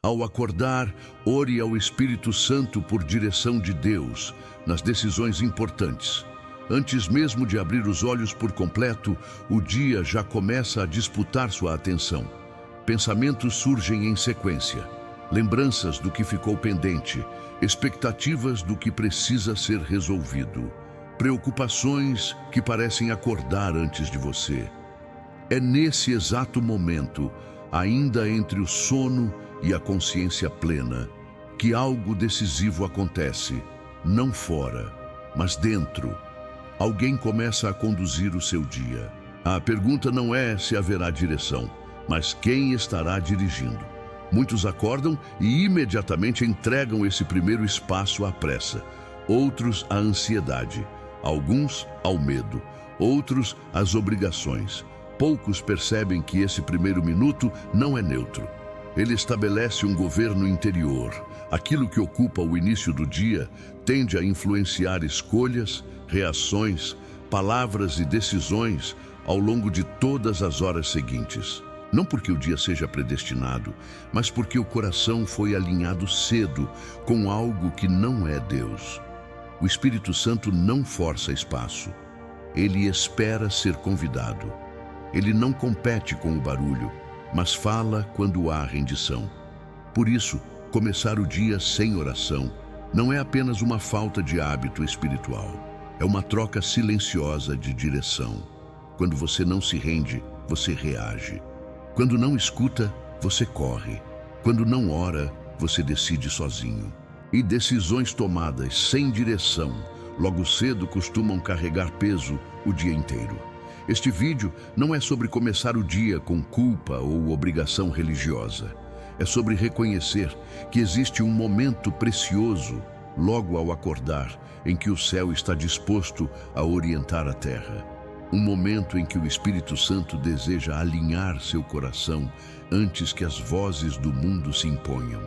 Ao acordar, ore ao Espírito Santo por direção de Deus nas decisões importantes. Antes mesmo de abrir os olhos por completo, o dia já começa a disputar sua atenção. Pensamentos surgem em sequência. Lembranças do que ficou pendente, expectativas do que precisa ser resolvido, preocupações que parecem acordar antes de você. É nesse exato momento, ainda entre o sono e a consciência plena, que algo decisivo acontece, não fora, mas dentro. Alguém começa a conduzir o seu dia. A pergunta não é se haverá direção, mas quem estará dirigindo. Muitos acordam e imediatamente entregam esse primeiro espaço à pressa, outros à ansiedade, alguns ao medo, outros às obrigações. Poucos percebem que esse primeiro minuto não é neutro. Ele estabelece um governo interior. Aquilo que ocupa o início do dia tende a influenciar escolhas, reações, palavras e decisões ao longo de todas as horas seguintes. Não porque o dia seja predestinado, mas porque o coração foi alinhado cedo com algo que não é Deus. O Espírito Santo não força espaço. Ele espera ser convidado. Ele não compete com o barulho, mas fala quando há rendição. Por isso, começar o dia sem oração não é apenas uma falta de hábito espiritual. É uma troca silenciosa de direção. Quando você não se rende, você reage. Quando não escuta, você corre. Quando não ora, você decide sozinho. E decisões tomadas sem direção, logo cedo costumam carregar peso o dia inteiro. Este vídeo não é sobre começar o dia com culpa ou obrigação religiosa. É sobre reconhecer que existe um momento precioso, logo ao acordar, em que o céu está disposto a orientar a terra. Um momento em que o Espírito Santo deseja alinhar seu coração antes que as vozes do mundo se imponham.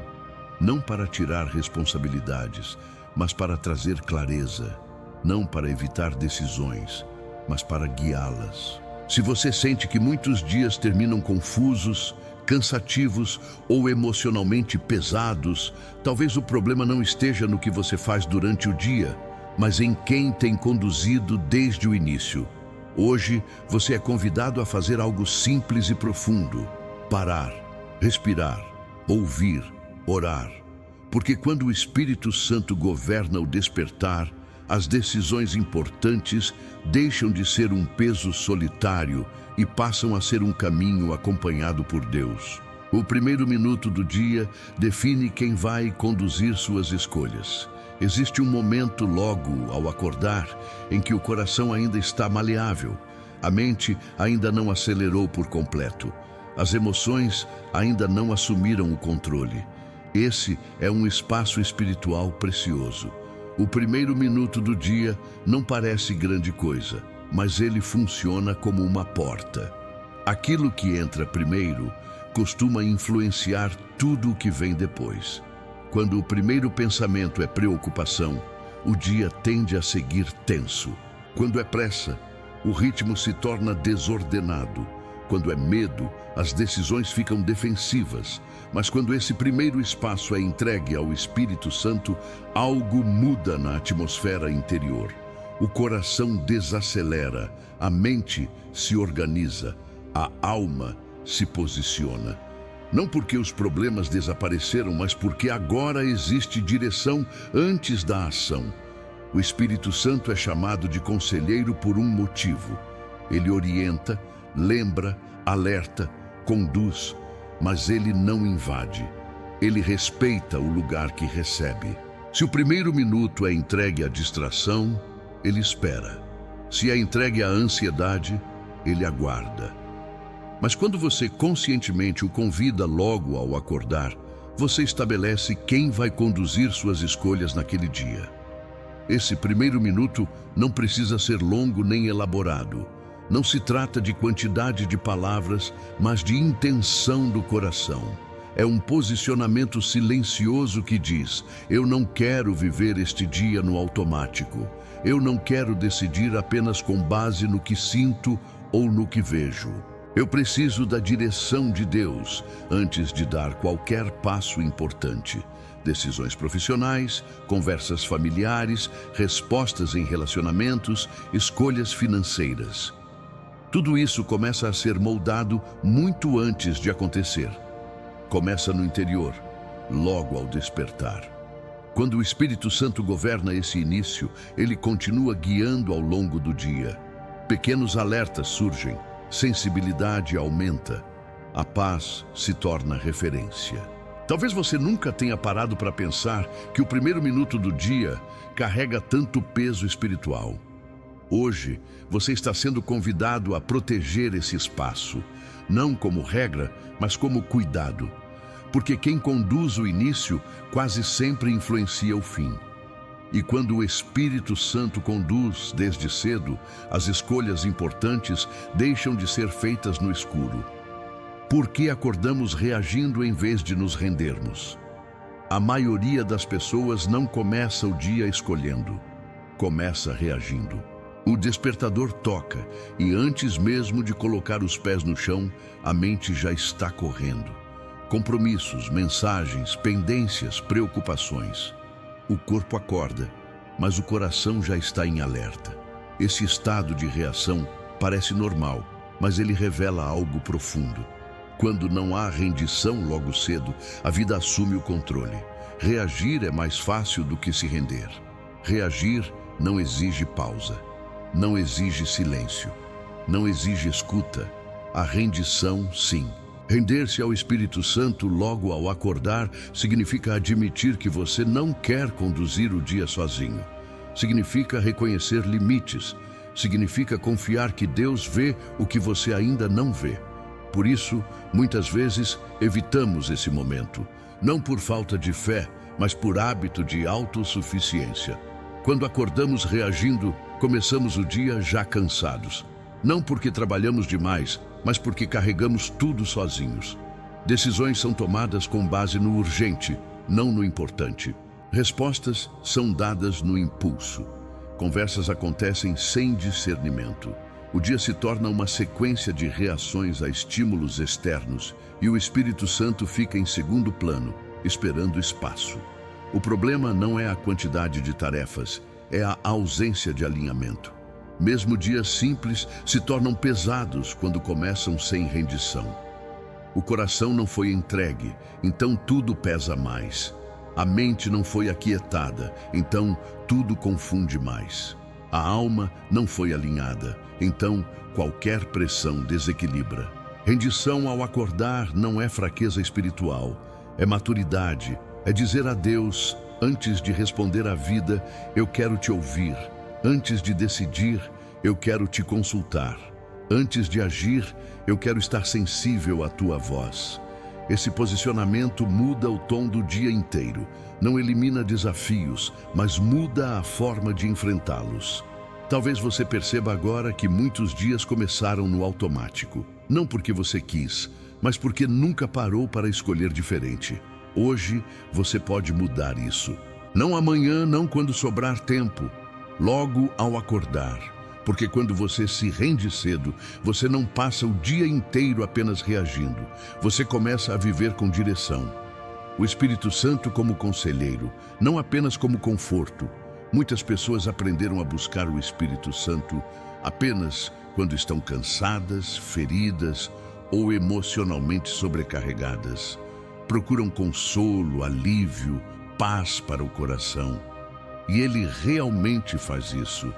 Não para tirar responsabilidades, mas para trazer clareza. Não para evitar decisões, mas para guiá-las. Se você sente que muitos dias terminam confusos, cansativos ou emocionalmente pesados, talvez o problema não esteja no que você faz durante o dia, mas em quem tem conduzido desde o início. Hoje, você é convidado a fazer algo simples e profundo: parar, respirar, ouvir, orar. Porque quando o Espírito Santo governa o despertar, as decisões importantes deixam de ser um peso solitário e passam a ser um caminho acompanhado por Deus. O primeiro minuto do dia define quem vai conduzir suas escolhas. Existe um momento logo ao acordar em que o coração ainda está maleável, a mente ainda não acelerou por completo, as emoções ainda não assumiram o controle. Esse é um espaço espiritual precioso. O primeiro minuto do dia não parece grande coisa, mas ele funciona como uma porta. Aquilo que entra primeiro costuma influenciar tudo o que vem depois. Quando o primeiro pensamento é preocupação, o dia tende a seguir tenso. Quando é pressa, o ritmo se torna desordenado. Quando é medo, as decisões ficam defensivas. Mas quando esse primeiro espaço é entregue ao Espírito Santo, algo muda na atmosfera interior. O coração desacelera, a mente se organiza, a alma se posiciona. Não porque os problemas desapareceram, mas porque agora existe direção antes da ação. O Espírito Santo é chamado de conselheiro por um motivo. Ele orienta, lembra, alerta, conduz, mas ele não invade. Ele respeita o lugar que recebe. Se o primeiro minuto é entregue à distração, ele espera. Se é entregue à ansiedade, ele aguarda. Mas quando você conscientemente o convida logo ao acordar, você estabelece quem vai conduzir suas escolhas naquele dia. Esse primeiro minuto não precisa ser longo nem elaborado. Não se trata de quantidade de palavras, mas de intenção do coração. É um posicionamento silencioso que diz: eu não quero viver este dia no automático. Eu não quero decidir apenas com base no que sinto ou no que vejo. Eu preciso da direção de Deus antes de dar qualquer passo importante. Decisões profissionais, conversas familiares, respostas em relacionamentos, escolhas financeiras. Tudo isso começa a ser moldado muito antes de acontecer. Começa no interior, logo ao despertar. Quando o Espírito Santo governa esse início, ele continua guiando ao longo do dia. Pequenos alertas surgem, sensibilidade aumenta, a paz se torna referência. Talvez você nunca tenha parado para pensar que o primeiro minuto do dia carrega tanto peso espiritual. Hoje, você está sendo convidado a proteger esse espaço, não como regra, mas como cuidado. Porque quem conduz o início quase sempre influencia o fim. E quando o Espírito Santo conduz desde cedo, as escolhas importantes deixam de ser feitas no escuro. Por que acordamos reagindo em vez de nos rendermos? A maioria das pessoas não começa o dia escolhendo, começa reagindo. O despertador toca e antes mesmo de colocar os pés no chão, a mente já está correndo. Compromissos, mensagens, pendências, preocupações. O corpo acorda, mas o coração já está em alerta. Esse estado de reação parece normal, mas ele revela algo profundo. Quando não há rendição logo cedo, a vida assume o controle. Reagir é mais fácil do que se render. Reagir não exige pausa, não exige silêncio, não exige escuta. A rendição, sim. Render-se ao Espírito Santo logo ao acordar significa admitir que você não quer conduzir o dia sozinho. Significa reconhecer limites. Significa confiar que Deus vê o que você ainda não vê. Por isso, muitas vezes, evitamos esse momento. Não por falta de fé, mas por hábito de autossuficiência. Quando acordamos reagindo, começamos o dia já cansados. Não porque trabalhamos demais, mas porque carregamos tudo sozinhos. Decisões são tomadas com base no urgente, não no importante. Respostas são dadas no impulso. Conversas acontecem sem discernimento. O dia se torna uma sequência de reações a estímulos externos e o Espírito Santo fica em segundo plano, esperando espaço. O problema não é a quantidade de tarefas, é a ausência de alinhamento. Mesmo dias simples se tornam pesados quando começam sem rendição. O coração não foi entregue, então tudo pesa mais. A mente não foi aquietada, então tudo confunde mais. A alma não foi alinhada, então qualquer pressão desequilibra. Rendição ao acordar não é fraqueza espiritual, é maturidade, é dizer a Deus, antes de responder à vida, eu quero te ouvir. Antes de decidir, eu quero te consultar. Antes de agir, eu quero estar sensível à tua voz. Esse posicionamento muda o tom do dia inteiro. Não elimina desafios, mas muda a forma de enfrentá-los. Talvez você perceba agora que muitos dias começaram no automático. Não porque você quis, mas porque nunca parou para escolher diferente. Hoje, você pode mudar isso. Não amanhã, não quando sobrar tempo. Logo ao acordar. Porque quando você se rende cedo, você não passa o dia inteiro apenas reagindo. Você começa a viver com direção. O Espírito Santo como conselheiro, não apenas como conforto. Muitas pessoas aprenderam a buscar o Espírito Santo apenas quando estão cansadas, feridas ou emocionalmente sobrecarregadas. Procuram consolo, alívio, paz para o coração. E Ele realmente faz isso.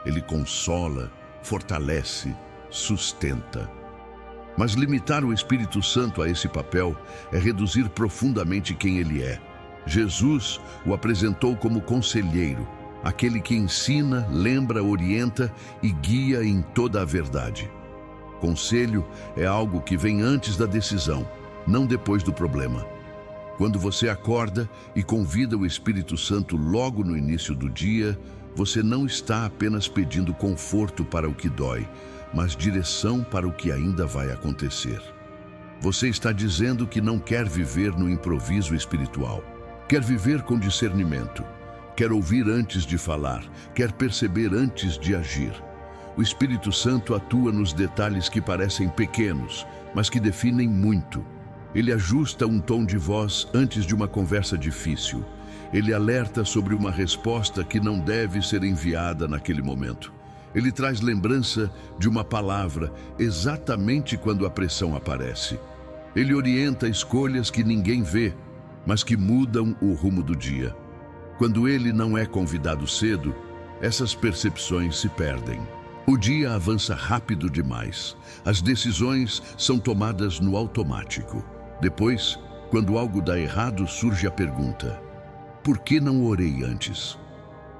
Ele consola, fortalece, sustenta. Mas limitar o Espírito Santo a esse papel é reduzir profundamente quem Ele é. Jesus o apresentou como conselheiro, aquele que ensina, lembra, orienta e guia em toda a verdade. Conselho é algo que vem antes da decisão, não depois do problema. Quando você acorda e convida o Espírito Santo logo no início do dia, você não está apenas pedindo conforto para o que dói, mas direção para o que ainda vai acontecer. Você está dizendo que não quer viver no improviso espiritual. Quer viver com discernimento. Quer ouvir antes de falar. Quer perceber antes de agir. O Espírito Santo atua nos detalhes que parecem pequenos, mas que definem muito. Ele ajusta um tom de voz antes de uma conversa difícil. Ele alerta sobre uma resposta que não deve ser enviada naquele momento. Ele traz lembrança de uma palavra exatamente quando a pressão aparece. Ele orienta escolhas que ninguém vê, mas que mudam o rumo do dia. Quando ele não é convidado cedo, essas percepções se perdem. O dia avança rápido demais. As decisões são tomadas no automático. Depois, quando algo dá errado, surge a pergunta: por que não orei antes?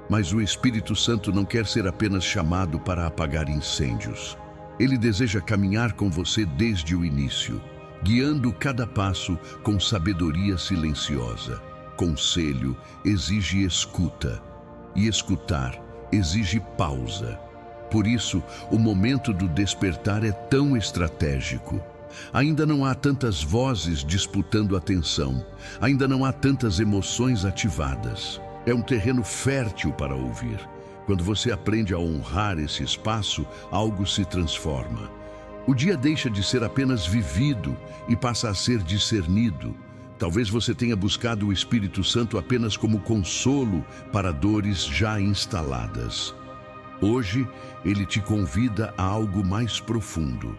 Mas o Espírito Santo não quer ser apenas chamado para apagar incêndios. Ele deseja caminhar com você desde o início, guiando cada passo com sabedoria silenciosa. Conselho exige escuta, e escutar exige pausa. Por isso, o momento do despertar é tão estratégico. Ainda não há tantas vozes disputando atenção, ainda não há tantas emoções ativadas. É um terreno fértil para ouvir. Quando você aprende a honrar esse espaço, algo se transforma. O dia deixa de ser apenas vivido e passa a ser discernido. Talvez você tenha buscado o Espírito Santo apenas como consolo para dores já instaladas. Hoje, ele te convida a algo mais profundo.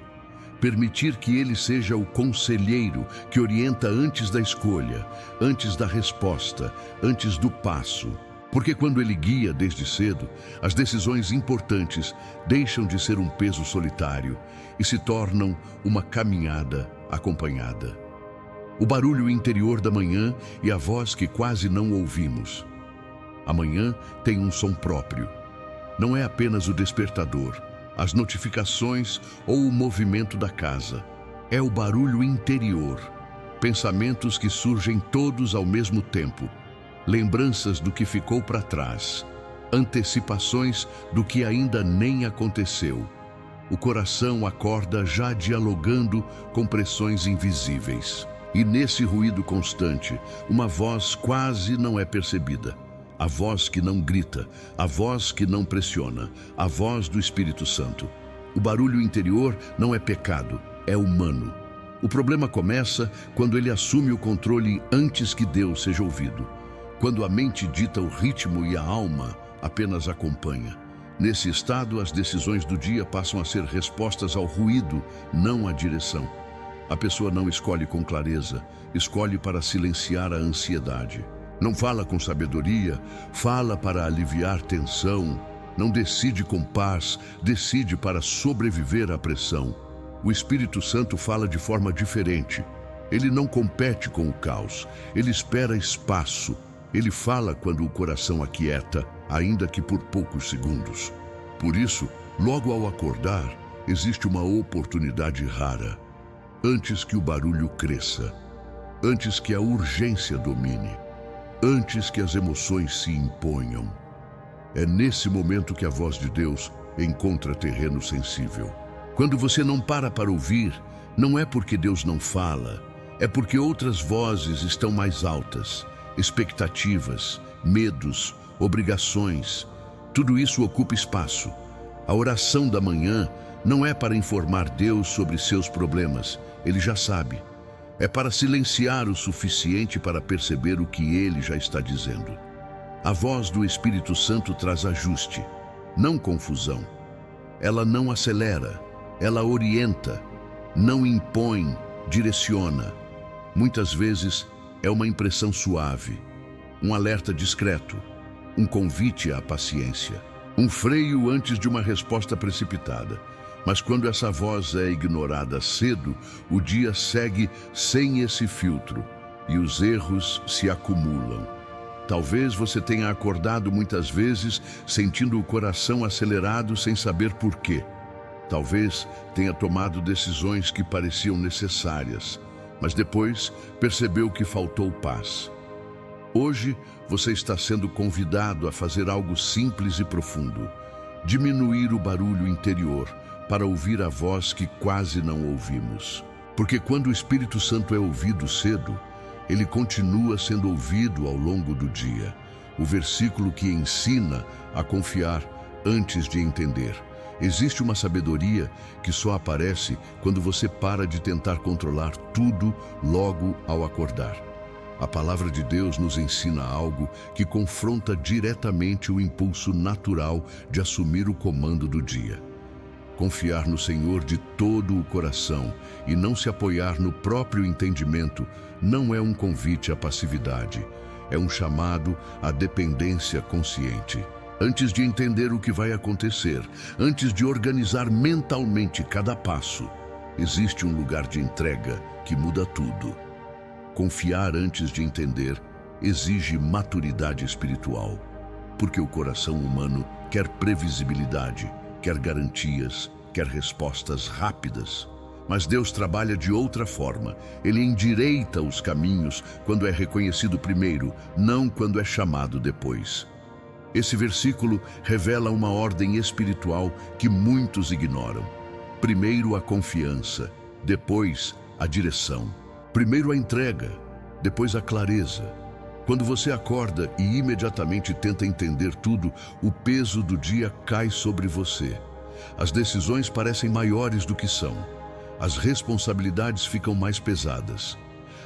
Permitir que ele seja o conselheiro que orienta antes da escolha, antes da resposta, antes do passo. Porque quando ele guia desde cedo, as decisões importantes deixam de ser um peso solitário e se tornam uma caminhada acompanhada. O barulho interior da manhã e a voz que quase não ouvimos. A manhã tem um som próprio. Não é apenas o despertador, as notificações ou o movimento da casa. É o barulho interior, pensamentos que surgem todos ao mesmo tempo, lembranças do que ficou para trás, antecipações do que ainda nem aconteceu. O coração acorda já dialogando com pressões invisíveis. E nesse ruído constante, uma voz quase não é percebida. A voz que não grita, a voz que não pressiona, a voz do Espírito Santo. O barulho interior não é pecado, é humano. O problema começa quando ele assume o controle antes que Deus seja ouvido. Quando a mente dita o ritmo e a alma apenas acompanha. Nesse estado, as decisões do dia passam a ser respostas ao ruído, não à direção. A pessoa não escolhe com clareza, escolhe para silenciar a ansiedade. Não fala com sabedoria, fala para aliviar tensão. Não decide com paz, decide para sobreviver à pressão. O Espírito Santo fala de forma diferente. Ele não compete com o caos, ele espera espaço. Ele fala quando o coração aquieta, ainda que por poucos segundos. Por isso, logo ao acordar, existe uma oportunidade rara. Antes que o barulho cresça, antes que a urgência domine, antes que as emoções se imponham. É nesse momento que a voz de Deus encontra terreno sensível. Quando você não para ouvir, não é porque Deus não fala, é porque outras vozes estão mais altas. Expectativas, medos, obrigações, tudo isso ocupa espaço. A oração da manhã não é para informar Deus sobre seus problemas, ele já sabe. É para silenciar o suficiente para perceber o que ele já está dizendo. A voz do Espírito Santo traz ajuste, não confusão. Ela não acelera, ela orienta, não impõe, direciona. Muitas vezes é uma impressão suave, um alerta discreto, um convite à paciência, um freio antes de uma resposta precipitada. Mas quando essa voz é ignorada cedo, o dia segue sem esse filtro e os erros se acumulam. Talvez você tenha acordado muitas vezes sentindo o coração acelerado sem saber por quê. Talvez tenha tomado decisões que pareciam necessárias, mas depois percebeu que faltou paz. Hoje você está sendo convidado a fazer algo simples e profundo: diminuir o barulho interior para ouvir a voz que quase não ouvimos. Porque quando o Espírito Santo é ouvido cedo, ele continua sendo ouvido ao longo do dia. O versículo que ensina a confiar antes de entender. Existe uma sabedoria que só aparece quando você para de tentar controlar tudo logo ao acordar. A palavra de Deus nos ensina algo que confronta diretamente o impulso natural de assumir o comando do dia. Confiar no Senhor de todo o coração e não se apoiar no próprio entendimento não é um convite à passividade, é um chamado à dependência consciente. Antes de entender o que vai acontecer, antes de organizar mentalmente cada passo, existe um lugar de entrega que muda tudo. Confiar antes de entender exige maturidade espiritual, porque o coração humano quer previsibilidade, quer garantias, quer respostas rápidas. Mas Deus trabalha de outra forma. Ele endireita os caminhos quando é reconhecido primeiro, não quando é chamado depois. Esse versículo revela uma ordem espiritual que muitos ignoram. Primeiro a confiança, depois a direção. Primeiro a entrega, depois a clareza. Quando você acorda e imediatamente tenta entender tudo, o peso do dia cai sobre você. As decisões parecem maiores do que são. As responsabilidades ficam mais pesadas.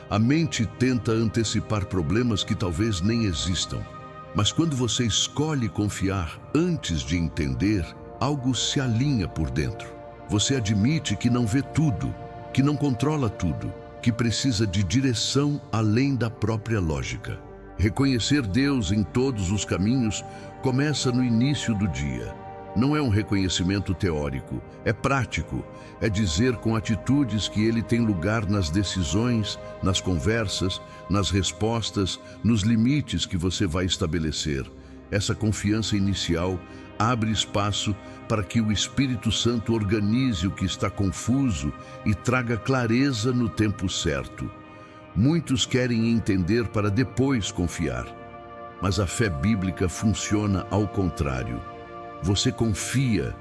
A mente tenta antecipar problemas que talvez nem existam. Mas quando você escolhe confiar antes de entender, algo se alinha por dentro. Você admite que não vê tudo, que não controla tudo, que precisa de direção além da própria lógica. Reconhecer Deus em todos os caminhos começa no início do dia. Não é um reconhecimento teórico, é prático. É dizer com atitudes que Ele tem lugar nas decisões, nas conversas, nas respostas, nos limites que você vai estabelecer. Essa confiança inicial abre espaço para que o Espírito Santo organize o que está confuso e traga clareza no tempo certo. Muitos querem entender para depois confiar, mas a fé bíblica funciona ao contrário. Você confia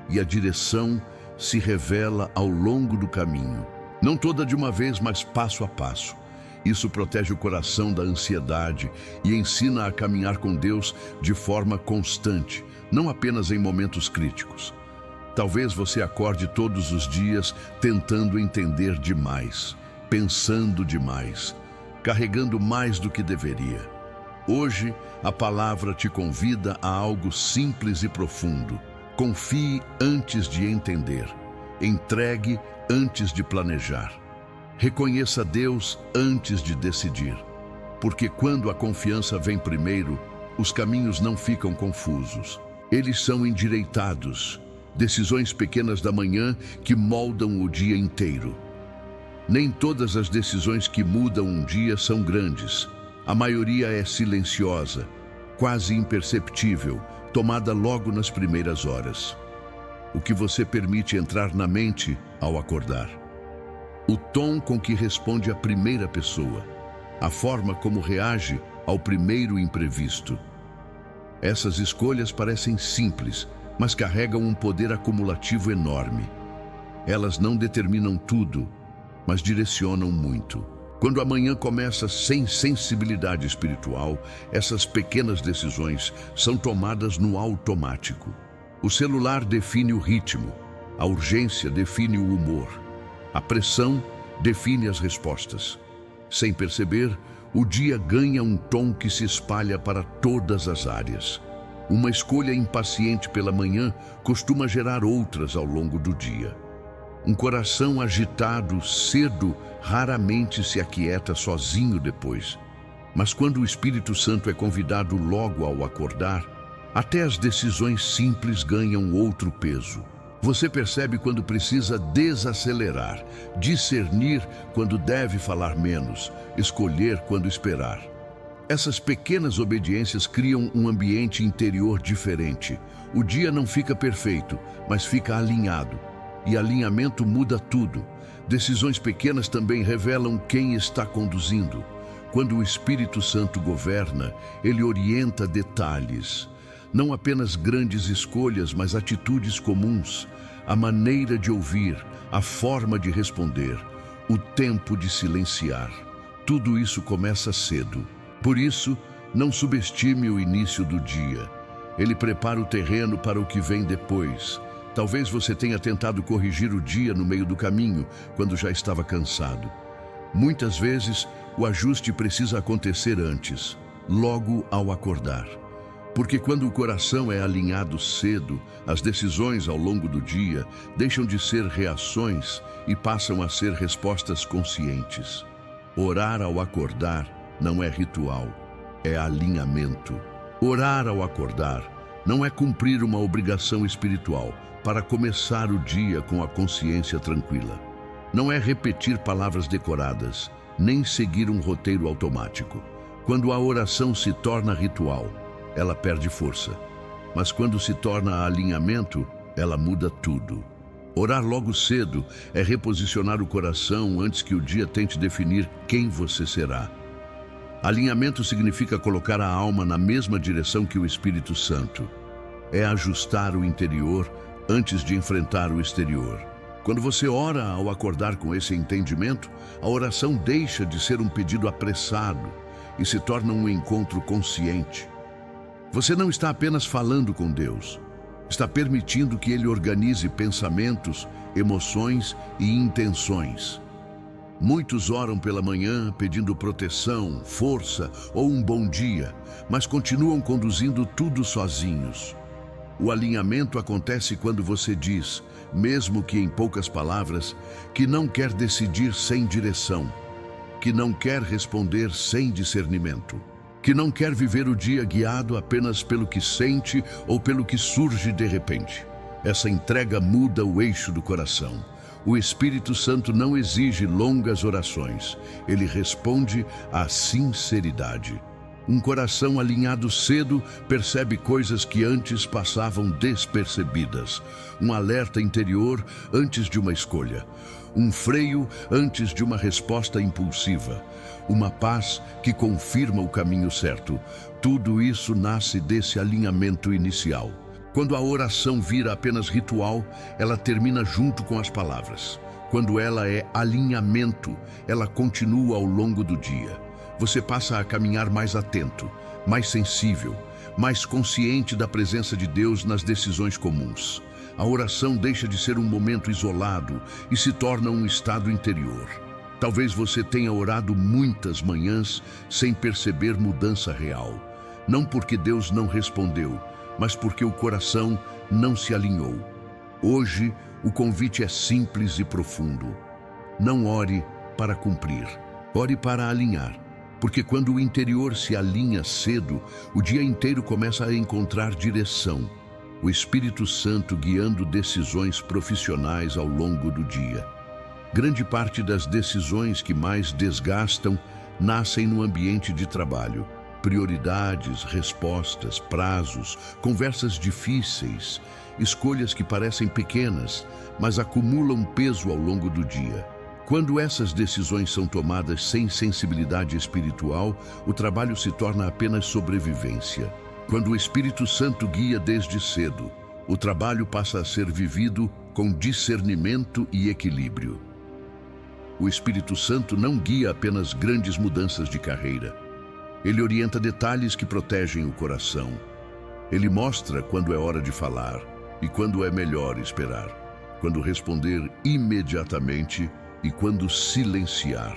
e a direção se revela ao longo do caminho. Não toda de uma vez, mas passo a passo. Isso protege o coração da ansiedade e ensina a caminhar com Deus de forma constante, não apenas em momentos críticos. Talvez você acorde todos os dias tentando entender demais, pensando demais, carregando mais do que deveria. Hoje, a palavra te convida a algo simples e profundo. Confie antes de entender. Entregue antes de planejar. Reconheça Deus antes de decidir. Porque quando a confiança vem primeiro, os caminhos não ficam confusos. Eles são endireitados. Decisões pequenas da manhã que moldam o dia inteiro. Nem todas as decisões que mudam um dia são grandes. A maioria é silenciosa, quase imperceptível, tomada logo nas primeiras horas. O que você permite entrar na mente ao acordar. O tom com que responde a primeira pessoa. A forma como reage ao primeiro imprevisto. Essas escolhas parecem simples, mas carregam um poder acumulativo enorme. Elas não determinam tudo, mas direcionam muito. Quando a manhã começa sem sensibilidade espiritual, essas pequenas decisões são tomadas no automático. O celular define o ritmo, a urgência define o humor, a pressão define as respostas. Sem perceber, o dia ganha um tom que se espalha para todas as áreas. Uma escolha impaciente pela manhã costuma gerar outras ao longo do dia. Um coração agitado cedo raramente se aquieta sozinho depois. Mas quando o Espírito Santo é convidado logo ao acordar, até as decisões simples ganham outro peso. Você percebe quando precisa desacelerar, discernir quando deve falar menos, escolher quando esperar. Essas pequenas obediências criam um ambiente interior diferente. O dia não fica perfeito, mas fica alinhado. E alinhamento muda tudo. Decisões pequenas também revelam quem está conduzindo. Quando o Espírito Santo governa, ele orienta detalhes. Não apenas grandes escolhas, mas atitudes comuns. A maneira de ouvir, a forma de responder, o tempo de silenciar. Tudo isso começa cedo. Por isso, não subestime o início do dia. Ele prepara o terreno para o que vem depois. Talvez você tenha tentado corrigir o dia no meio do caminho, quando já estava cansado. Muitas vezes, o ajuste precisa acontecer antes, logo ao acordar. Porque quando o coração é alinhado cedo, as decisões ao longo do dia deixam de ser reações e passam a ser respostas conscientes. Orar ao acordar não é ritual, é alinhamento. Orar ao acordar não é cumprir uma obrigação espiritual para começar o dia com a consciência tranquila. Não é repetir palavras decoradas, nem seguir um roteiro automático. Quando a oração se torna ritual, ela perde força. Mas quando se torna alinhamento, ela muda tudo. Orar logo cedo é reposicionar o coração antes que o dia tente definir quem você será. Alinhamento significa colocar a alma na mesma direção que o Espírito Santo. É ajustar o interior antes de enfrentar o exterior. Quando você ora ao acordar com esse entendimento, a oração deixa de ser um pedido apressado e se torna um encontro consciente. Você não está apenas falando com Deus, está permitindo que Ele organize pensamentos, emoções e intenções. Muitos oram pela manhã pedindo proteção, força ou um bom dia, mas continuam conduzindo tudo sozinhos. O alinhamento acontece quando você diz, mesmo que em poucas palavras, que não quer decidir sem direção, que não quer responder sem discernimento, que não quer viver o dia guiado apenas pelo que sente ou pelo que surge de repente. Essa entrega muda o eixo do coração. O Espírito Santo não exige longas orações, ele responde à sinceridade. Um coração alinhado cedo percebe coisas que antes passavam despercebidas. Um alerta interior antes de uma escolha. Um freio antes de uma resposta impulsiva. Uma paz que confirma o caminho certo. Tudo isso nasce desse alinhamento inicial. Quando a oração vira apenas ritual, ela termina junto com as palavras. Quando ela é alinhamento, ela continua ao longo do dia. Você passa a caminhar mais atento, mais sensível, mais consciente da presença de Deus nas decisões comuns. A oração deixa de ser um momento isolado e se torna um estado interior. Talvez você tenha orado muitas manhãs sem perceber mudança real. Não porque Deus não respondeu, mas porque o coração não se alinhou. Hoje, o convite é simples e profundo. Não ore para cumprir, ore para alinhar. Porque quando o interior se alinha cedo, o dia inteiro começa a encontrar direção. O Espírito Santo guiando decisões profissionais ao longo do dia. Grande parte das decisões que mais desgastam nascem no ambiente de trabalho. Prioridades, respostas, prazos, conversas difíceis, escolhas que parecem pequenas, mas acumulam peso ao longo do dia. Quando essas decisões são tomadas sem sensibilidade espiritual, o trabalho se torna apenas sobrevivência. Quando o Espírito Santo guia desde cedo, o trabalho passa a ser vivido com discernimento e equilíbrio. O Espírito Santo não guia apenas grandes mudanças de carreira. Ele orienta detalhes que protegem o coração. Ele mostra quando é hora de falar e quando é melhor esperar, quando responder imediatamente e quando silenciar,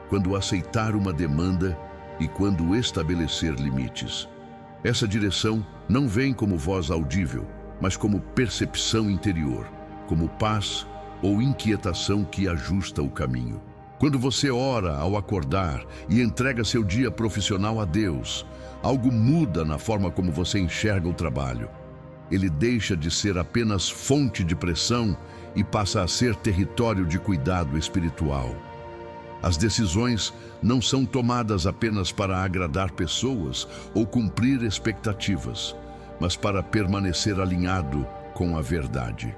quando aceitar uma demanda e quando estabelecer limites. Essa direção não vem como voz audível, mas como percepção interior, como paz ou inquietação que ajusta o caminho. Quando você ora ao acordar e entrega seu dia profissional a Deus, algo muda na forma como você enxerga o trabalho. Ele deixa de ser apenas fonte de pressão e passa a ser território de cuidado espiritual. As decisões não são tomadas apenas para agradar pessoas ou cumprir expectativas, mas para permanecer alinhado com a verdade.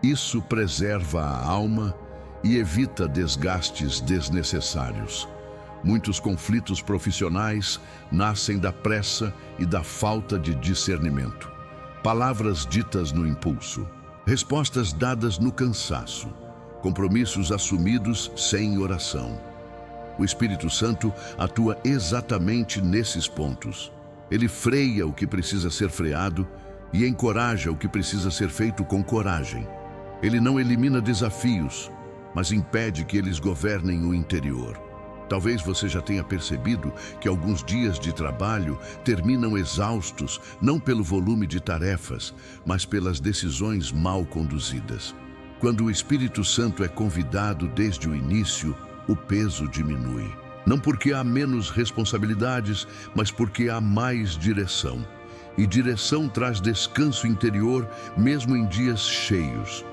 Isso preserva a alma e evita desgastes desnecessários. Muitos conflitos profissionais nascem da pressa e da falta de discernimento. Palavras ditas no impulso, respostas dadas no cansaço, compromissos assumidos sem oração. O Espírito Santo atua exatamente nesses pontos. Ele freia o que precisa ser freado e encoraja o que precisa ser feito com coragem. Ele não elimina desafios, mas impede que eles governem o interior. Talvez você já tenha percebido que alguns dias de trabalho terminam exaustos, não pelo volume de tarefas, mas pelas decisões mal conduzidas. Quando o Espírito Santo é convidado desde o início, o peso diminui. Não porque há menos responsabilidades, mas porque há mais direção. E direção traz descanso interior, mesmo em dias cheios.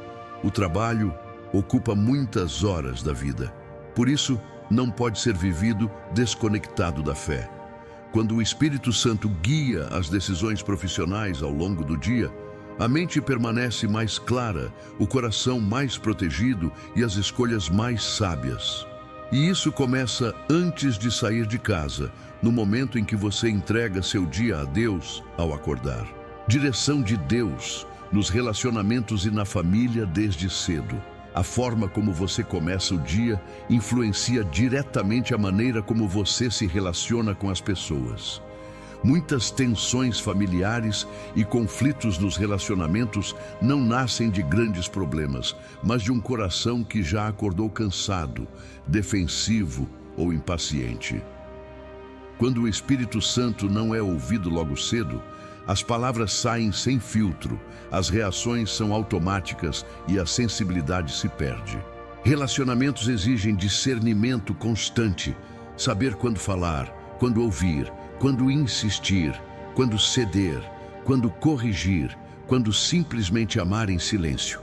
O trabalho ocupa muitas horas da vida. Por isso, não pode ser vivido desconectado da fé. Quando o Espírito Santo guia as decisões profissionais ao longo do dia, a mente permanece mais clara, o coração mais protegido e as escolhas mais sábias. E isso começa antes de sair de casa, no momento em que você entrega seu dia a Deus ao acordar. Direção de Deus nos relacionamentos e na família desde cedo. A forma como você começa o dia influencia diretamente a maneira como você se relaciona com as pessoas. Muitas tensões familiares e conflitos nos relacionamentos não nascem de grandes problemas, mas de um coração que já acordou cansado, defensivo ou impaciente. Quando o Espírito Santo não é ouvido logo cedo, as palavras saem sem filtro, as reações são automáticas e a sensibilidade se perde. Relacionamentos exigem discernimento constante, saber quando falar, quando ouvir, quando insistir, quando ceder, quando corrigir, quando simplesmente amar em silêncio.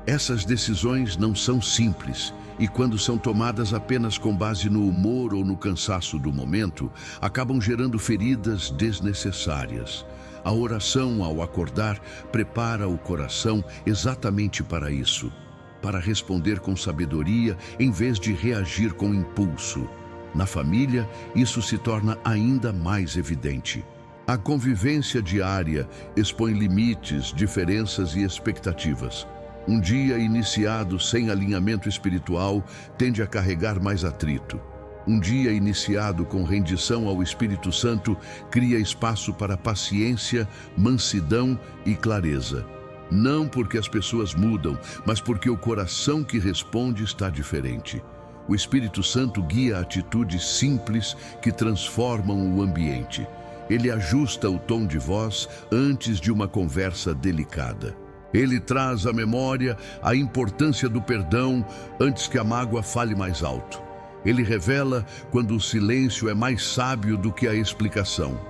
Essas decisões não são simples e, quando são tomadas apenas com base no humor ou no cansaço do momento, acabam gerando feridas desnecessárias. A oração, ao acordar, prepara o coração exatamente para isso, para responder com sabedoria em vez de reagir com impulso. Na família, isso se torna ainda mais evidente. A convivência diária expõe limites, diferenças e expectativas. Um dia iniciado sem alinhamento espiritual tende a carregar mais atrito. Um dia iniciado com rendição ao Espírito Santo cria espaço para paciência, mansidão e clareza. Não porque as pessoas mudam, mas porque o coração que responde está diferente. O Espírito Santo guia atitudes simples que transformam o ambiente. Ele ajusta o tom de voz antes de uma conversa delicada. Ele traz à memória a importância do perdão antes que a mágoa fale mais alto. Ele revela quando o silêncio é mais sábio do que a explicação.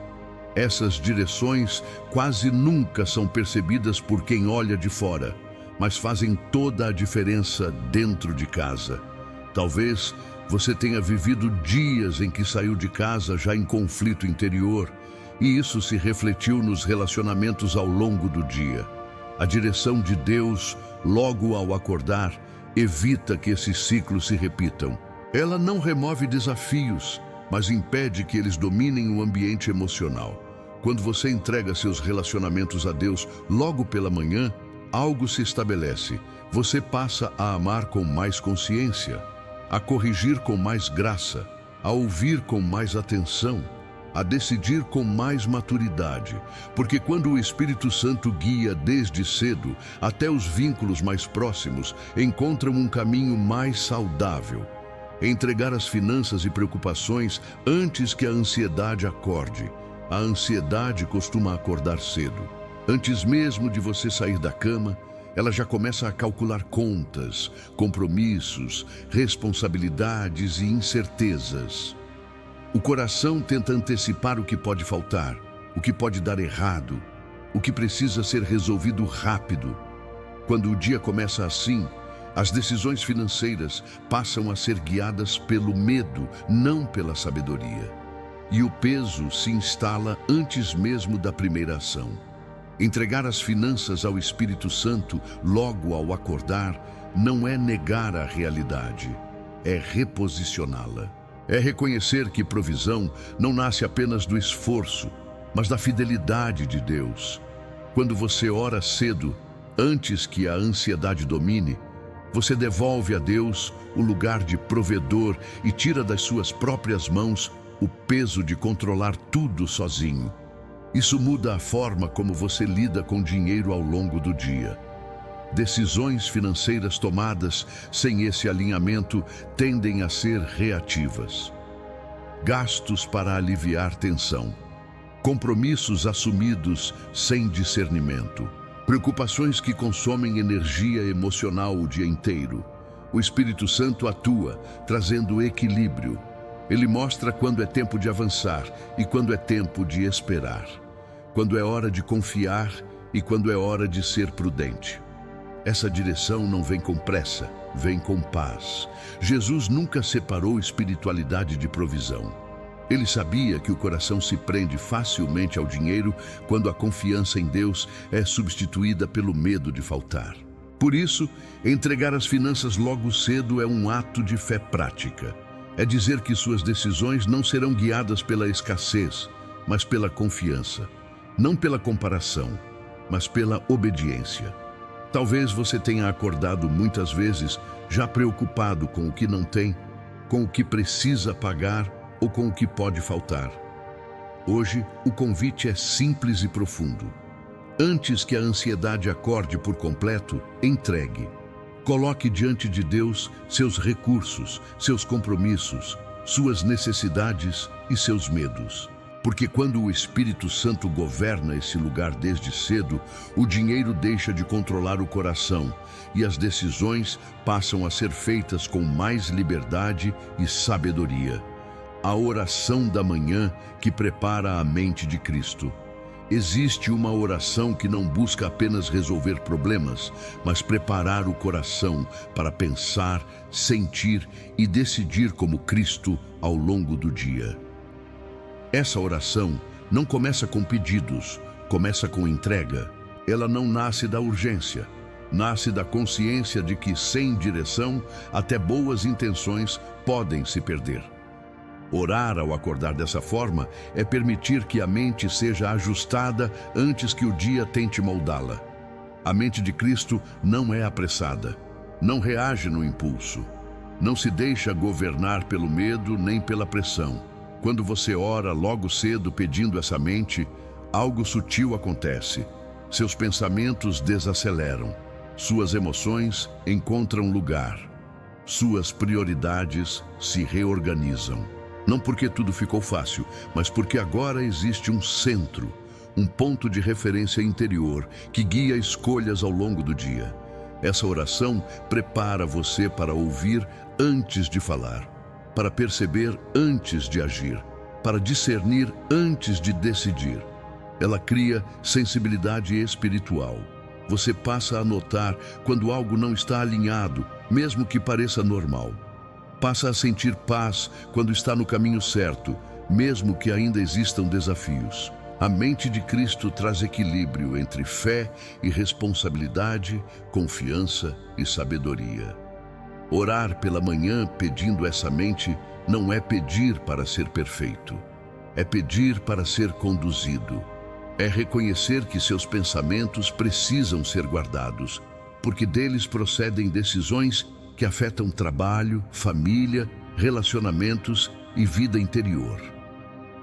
Essas direções quase nunca são percebidas por quem olha de fora, mas fazem toda a diferença dentro de casa. Talvez você tenha vivido dias em que saiu de casa já em conflito interior, e isso se refletiu nos relacionamentos ao longo do dia. A direção de Deus, logo ao acordar, evita que esses ciclos se repitam. Ela não remove desafios, mas impede que eles dominem o ambiente emocional. Quando você entrega seus relacionamentos a Deus logo pela manhã, algo se estabelece. Você passa a amar com mais consciência, a corrigir com mais graça, a ouvir com mais atenção, a decidir com mais maturidade, porque quando o Espírito Santo guia desde cedo, até os vínculos mais próximos encontram um caminho mais saudável. Entregar as finanças e preocupações antes que a ansiedade acorde. A ansiedade costuma acordar cedo. Antes mesmo de você sair da cama, ela já começa a calcular contas, compromissos, responsabilidades e incertezas. O coração tenta antecipar o que pode faltar, o que pode dar errado, o que precisa ser resolvido rápido. Quando o dia começa assim, as decisões financeiras passam a ser guiadas pelo medo, não pela sabedoria. E o peso se instala antes mesmo da primeira ação. Entregar as finanças ao Espírito Santo logo ao acordar não é negar a realidade, é reposicioná-la. É reconhecer que provisão não nasce apenas do esforço, mas da fidelidade de Deus. Quando você ora cedo, antes que a ansiedade domine, você devolve a Deus o lugar de provedor e tira das suas próprias mãos o peso de controlar tudo sozinho. Isso muda a forma como você lida com dinheiro ao longo do dia. Decisões financeiras tomadas sem esse alinhamento tendem a ser reativas. Gastos para aliviar tensão. Compromissos assumidos sem discernimento. Preocupações que consomem energia emocional o dia inteiro. O Espírito Santo atua, trazendo equilíbrio. Ele mostra quando é tempo de avançar e quando é tempo de esperar. Quando é hora de confiar e quando é hora de ser prudente. Essa direção não vem com pressa, vem com paz. Jesus nunca separou espiritualidade de provisão. Ele sabia que o coração se prende facilmente ao dinheiro quando a confiança em Deus é substituída pelo medo de faltar. Por isso, entregar as finanças logo cedo é um ato de fé prática. É dizer que suas decisões não serão guiadas pela escassez, mas pela confiança. Não pela comparação, mas pela obediência. Talvez você tenha acordado muitas vezes já preocupado com o que não tem, com o que precisa pagar ou com o que pode faltar. Hoje, o convite é simples e profundo. Antes que a ansiedade acorde por completo, entregue. Coloque diante de Deus seus recursos, seus compromissos, suas necessidades e seus medos. Porque quando o Espírito Santo governa esse lugar desde cedo, o dinheiro deixa de controlar o coração e as decisões passam a ser feitas com mais liberdade e sabedoria. A oração da manhã que prepara a mente de Cristo. Existe uma oração que não busca apenas resolver problemas, mas preparar o coração para pensar, sentir e decidir como Cristo ao longo do dia. Essa oração não começa com pedidos, começa com entrega. Ela não nasce da urgência, nasce da consciência de que, sem direção, até boas intenções podem se perder. Orar ao acordar dessa forma é permitir que a mente seja ajustada antes que o dia tente moldá-la. A mente de Cristo não é apressada, não reage no impulso, não se deixa governar pelo medo nem pela pressão. Quando você ora logo cedo pedindo essa mente, algo sutil acontece. Seus pensamentos desaceleram, suas emoções encontram lugar, suas prioridades se reorganizam. Não porque tudo ficou fácil, mas porque agora existe um centro, um ponto de referência interior que guia escolhas ao longo do dia. Essa oração prepara você para ouvir antes de falar, para perceber antes de agir, para discernir antes de decidir. Ela cria sensibilidade espiritual. Você passa a notar quando algo não está alinhado, mesmo que pareça normal. Passa a sentir paz quando está no caminho certo, mesmo que ainda existam desafios. A mente de Cristo traz equilíbrio entre fé e responsabilidade, confiança e sabedoria. Orar pela manhã pedindo essa mente não é pedir para ser perfeito, é pedir para ser conduzido. É reconhecer que seus pensamentos precisam ser guardados, porque deles procedem decisões que afetam trabalho, família, relacionamentos e vida interior.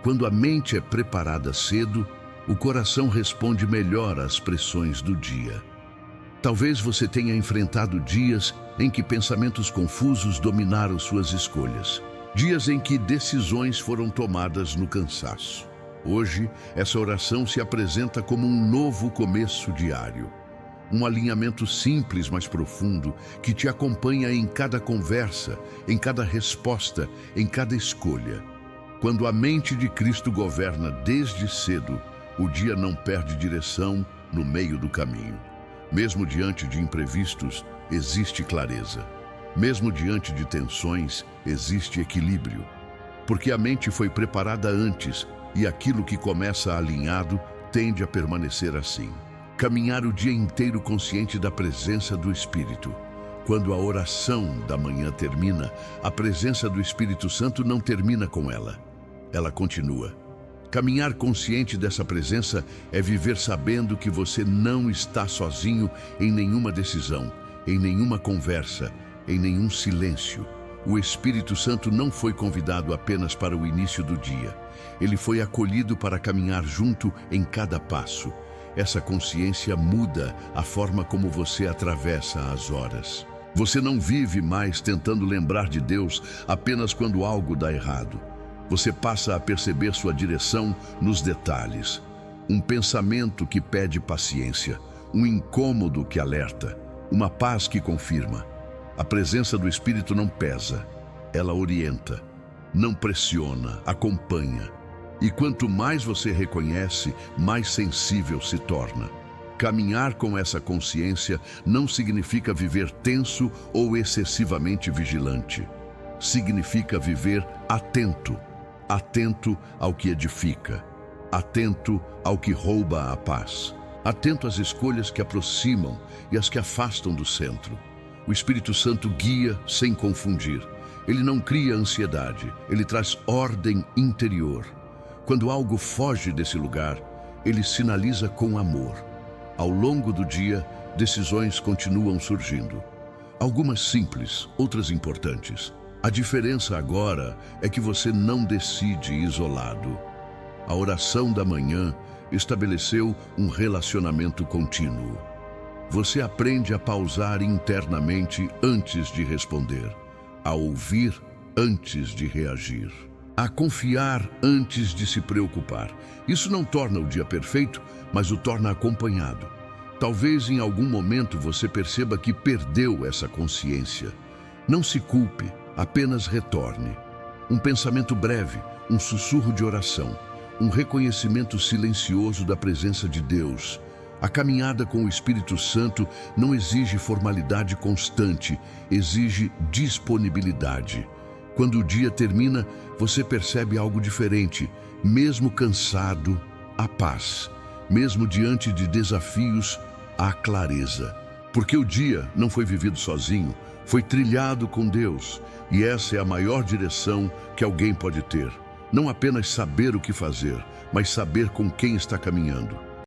Quando a mente é preparada cedo, o coração responde melhor às pressões do dia. Talvez você tenha enfrentado dias em que pensamentos confusos dominaram suas escolhas. Dias em que decisões foram tomadas no cansaço. Hoje, essa oração se apresenta como um novo começo diário. Um alinhamento simples, mas profundo, que te acompanha em cada conversa, em cada resposta, em cada escolha. Quando a mente de Cristo governa desde cedo, o dia não perde direção no meio do caminho. Mesmo diante de imprevistos, existe clareza. Mesmo diante de tensões, existe equilíbrio. Porque a mente foi preparada antes e aquilo que começa alinhado tende a permanecer assim. Caminhar o dia inteiro consciente da presença do Espírito. Quando a oração da manhã termina, a presença do Espírito Santo não termina com ela. Ela continua. Caminhar consciente dessa presença é viver sabendo que você não está sozinho em nenhuma decisão, em nenhuma conversa, em nenhum silêncio. O Espírito Santo não foi convidado apenas para o início do dia. Ele foi acolhido para caminhar junto em cada passo. Essa consciência muda a forma como você atravessa as horas. Você não vive mais tentando lembrar de Deus apenas quando algo dá errado. Você passa a perceber sua direção nos detalhes. Um pensamento que pede paciência, um incômodo que alerta, uma paz que confirma. A presença do Espírito não pesa, ela orienta, não pressiona, acompanha. E quanto mais você reconhece, mais sensível se torna. Caminhar com essa consciência não significa viver tenso ou excessivamente vigilante. Significa viver atento, atento ao que edifica, atento ao que rouba a paz, atento às escolhas que aproximam e as que afastam do centro. O Espírito Santo guia sem confundir. Ele não cria ansiedade, ele traz ordem interior. Quando algo foge desse lugar, ele sinaliza com amor. Ao longo do dia, decisões continuam surgindo. Algumas simples, outras importantes. A diferença agora é que você não decide isolado. A oração da manhã estabeleceu um relacionamento contínuo. Você aprende a pausar internamente antes de responder, a ouvir antes de reagir, a confiar antes de se preocupar. Isso não torna o dia perfeito, mas o torna acompanhado. Talvez em algum momento você perceba que perdeu essa consciência. Não se culpe, apenas retorne. Um pensamento breve, um sussurro de oração, um reconhecimento silencioso da presença de Deus. A caminhada com o Espírito Santo não exige formalidade constante, exige disponibilidade. Quando o dia termina, você percebe algo diferente. Mesmo cansado, há paz. Mesmo diante de desafios, há clareza. Porque o dia não foi vivido sozinho, foi trilhado com Deus. E essa é a maior direção que alguém pode ter. Não apenas saber o que fazer, mas saber com quem está caminhando.